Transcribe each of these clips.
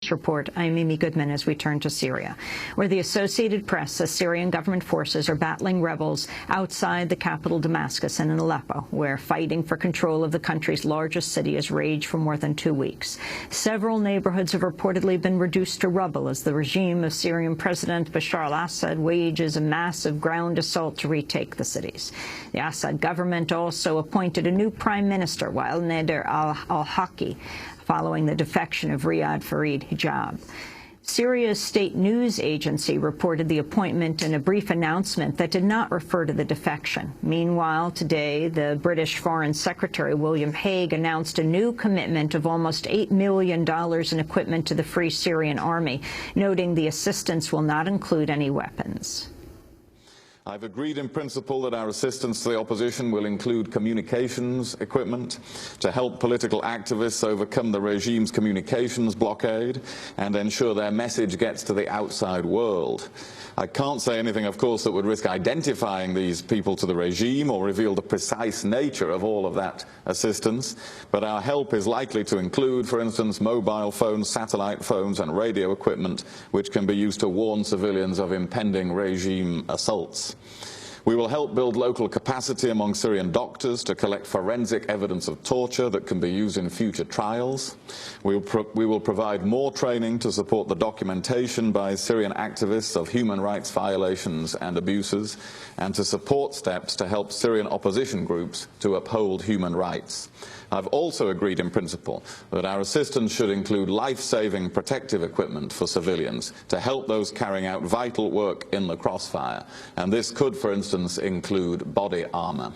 this report. I'm Amy Goodman as we turn to Syria, where the Associated Press says Syrian government forces are battling rebels outside the capital Damascus and in Aleppo, where fighting for control of the country's largest city has raged for more than 2 weeks. Several neighborhoods have reportedly been reduced to rubble as the regime of Syrian President Bashar al-Assad wages a massive ground assault to retake the cities. The Assad government also appointed a new prime minister, while Nader al-Haki, following the defection of Riyad Farid Hijab. Syria's state news agency reported the appointment in a brief announcement that did not refer to the defection. Meanwhile, today, the British Foreign Secretary William Hague announced a new commitment of almost $8 million in equipment to the Free Syrian Army, noting the assistance will not include any weapons. I've agreed in principle that our assistance to the opposition will include communications equipment to help political activists overcome the regime's communications blockade and ensure their message gets to the outside world. I can't say anything, of course, that would risk identifying these people to the regime or reveal the precise nature of all of that assistance, but our help is likely to include, for instance, mobile phones, satellite phones and radio equipment which can be used to warn civilians of impending regime assaults. We will help build local capacity among Syrian doctors to collect forensic evidence of torture that can be used in future trials. We will provide more training to support the documentation by Syrian activists of human rights violations and abuses, and to support steps to help Syrian opposition groups to uphold human rights. I've also agreed in principle that our assistance should include life-saving protective equipment for civilians to help those carrying out vital work in the crossfire, and this could, for instance, include body armor.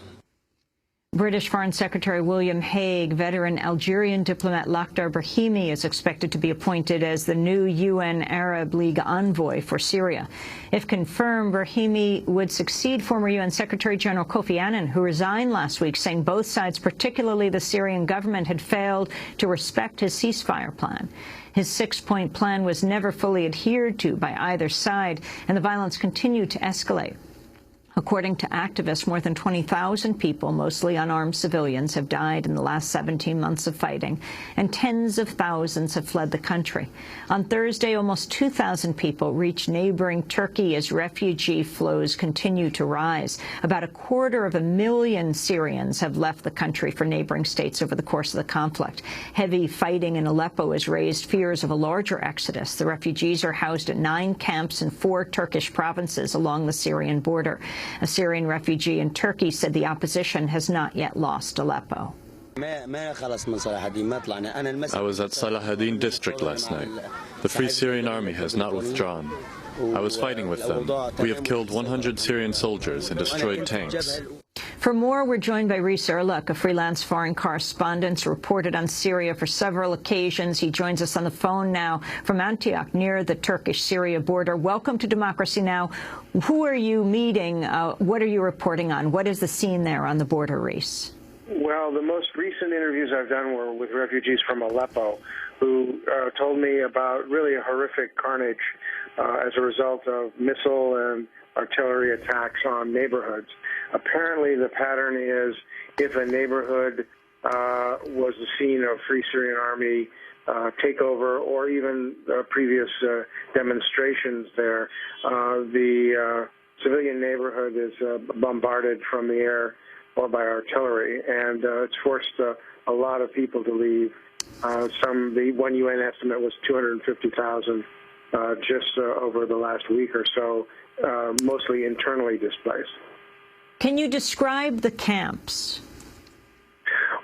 British Foreign Secretary William Hague, veteran Algerian diplomat Lakhdar Brahimi is expected to be appointed as the new UN Arab League envoy for Syria. If confirmed, Brahimi would succeed former UN Secretary General Kofi Annan, who resigned last week, saying both sides, particularly the Syrian government, had failed to respect his ceasefire plan. His 6-point plan was never fully adhered to by either side, and the violence continued to escalate. According to activists, more than 20,000 people, mostly unarmed civilians, have died in the last 17 months of fighting, and tens of thousands have fled the country. On Thursday, almost 2,000 people reached neighboring Turkey as refugee flows continue to rise. About 250,000 Syrians have left the country for neighboring states over the course of the conflict. Heavy fighting in Aleppo has raised fears of a larger exodus. The refugees are housed at 9 camps in 4 Turkish provinces along the Syrian border. A Syrian refugee in Turkey said the opposition has not yet lost Aleppo. I was at Salahuddin district last night. The Free Syrian Army has not withdrawn. I was fighting with them. We have killed 100 Syrian soldiers and destroyed tanks. For more, we're joined by Reese Erlich, a freelance foreign correspondent, reported on Syria for several occasions. He joins us on the phone now from Antioch, near the Turkish-Syria border. Welcome to Democracy Now! Who are you meeting? What are you reporting on? What is the scene there on the border, Reese? Well, the most recent interviews I've done were with refugees from Aleppo, who told me about really a horrific carnage as a result of missile and artillery attacks on neighborhoods. Apparently, the pattern is if a neighborhood was the scene of Free Syrian Army takeover or even previous demonstrations there, the civilian neighborhood is bombarded from the air or by artillery, and it's forced a lot of people to leave. The one UN estimate was 250,000 just over the last week or so, mostly internally displaced. Can you describe the camps?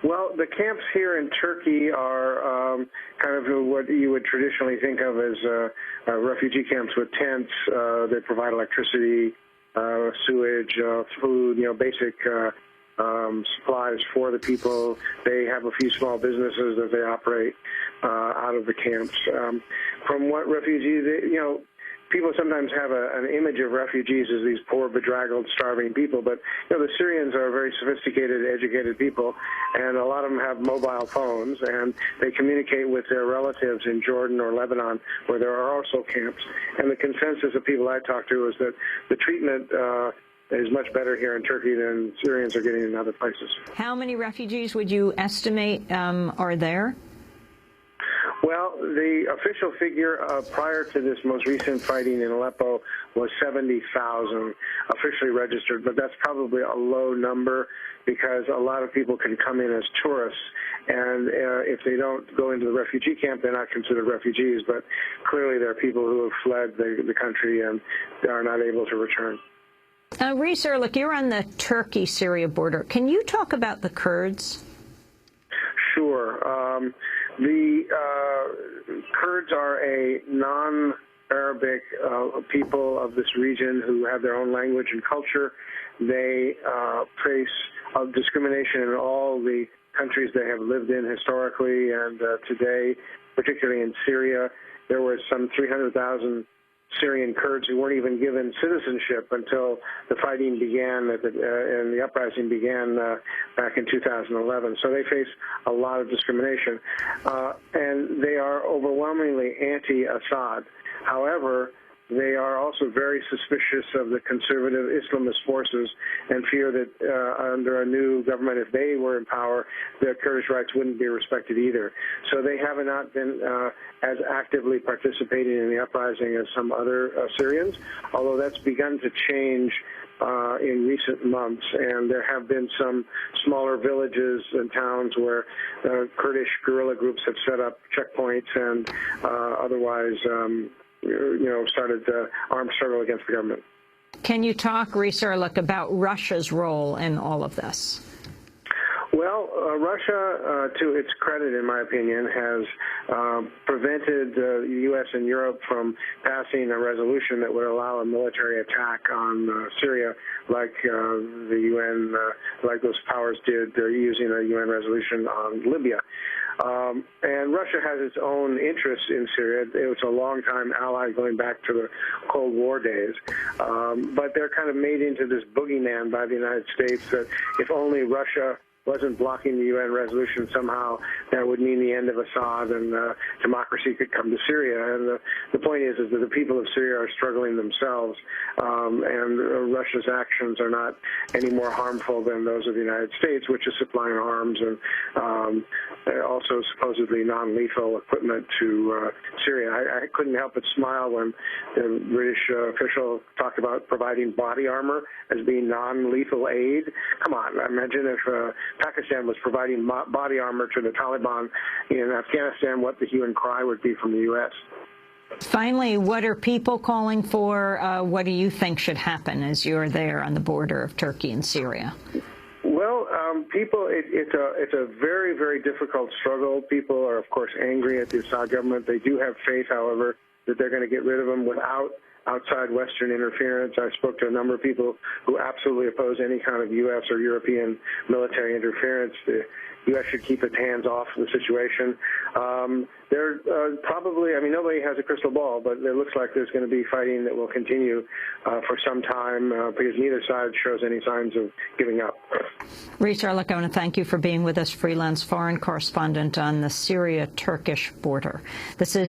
Well, the camps here in Turkey are kind of what you would traditionally think of as refugee camps with tents. They provide electricity, sewage, food, basic supplies for the people. They have a few small businesses that they operate out of the camps. From what refugees, people sometimes have an image of refugees as these poor, bedraggled, starving people, but the Syrians are very sophisticated, educated people, and a lot of them have mobile phones, and they communicate with their relatives in Jordan or Lebanon, where there are also camps. And the consensus of people I talk to is that the treatment is much better here in Turkey than Syrians are getting in other places. How many refugees would you estimate are there? Well, the official figure prior to this most recent fighting in Aleppo was 70,000 officially registered, but that's probably a low number because a lot of people can come in as tourists, and if they don't go into the refugee camp, they're not considered refugees, but clearly there are people who have fled the country and are not able to return. Reese Erlich, you're on the Turkey-Syria border. Can you talk about the Kurds? Sure. The Kurds are a non-Arabic people of this region who have their own language and culture. They face discrimination in all the countries they have lived in historically and today, particularly in Syria. There were some 300,000 Syrian Kurds who weren't even given citizenship until the fighting began and the uprising began back in 2011. So they face a lot of discrimination, and they are overwhelmingly anti-Assad. However, they are also very suspicious of the conservative Islamist forces and fear that under a new government, if they were in power, their Kurdish rights wouldn't be respected either. So they have not been as actively participating in the uprising as some other Syrians, although that's begun to change in recent months, and there have been some smaller villages and towns where Kurdish guerrilla groups have set up checkpoints and otherwise started armed struggle against the government. Can you talk, Reese Erlich, about Russia's role in all of this? Well, Russia, to its credit, in my opinion, has prevented the U.S. and Europe from passing a resolution that would allow a military attack on Syria like the UN, like those powers did using a UN resolution on Libya. And Russia has its own interests in Syria. It was a long-time ally going back to the Cold War days. But they're kind of made into this boogeyman by the United States that if only Russia wasn't blocking the UN resolution somehow, that would mean the end of Assad and democracy could come to Syria. And the point is that the people of Syria are struggling themselves, and Russia's actions are not any more harmful than those of the United States, which is supplying arms and also supposedly non-lethal equipment to Syria. I couldn't help but smile when the British official talked about providing body armor as being non-lethal aid. Come on, imagine if Pakistan was providing body armor to the Taliban in Afghanistan, what the hue and cry would be from the U.S. Finally, what are people calling for? What do you think should happen as you're there on the border of Turkey and Syria? Well, people, it's a very, very difficult struggle. People are, of course, angry at the Assad government. They do have faith, however, that they're going to get rid of them without outside Western interference. I spoke to a number of people who absolutely oppose any kind of U.S. or European military interference. The U.S. should keep its hands off the situation. There probably, nobody has a crystal ball, but it looks like there's going to be fighting that will continue for some time because neither side shows any signs of giving up. Reese Erlich, I want to thank you for being with us, freelance foreign correspondent on the Syria-Turkish border. This is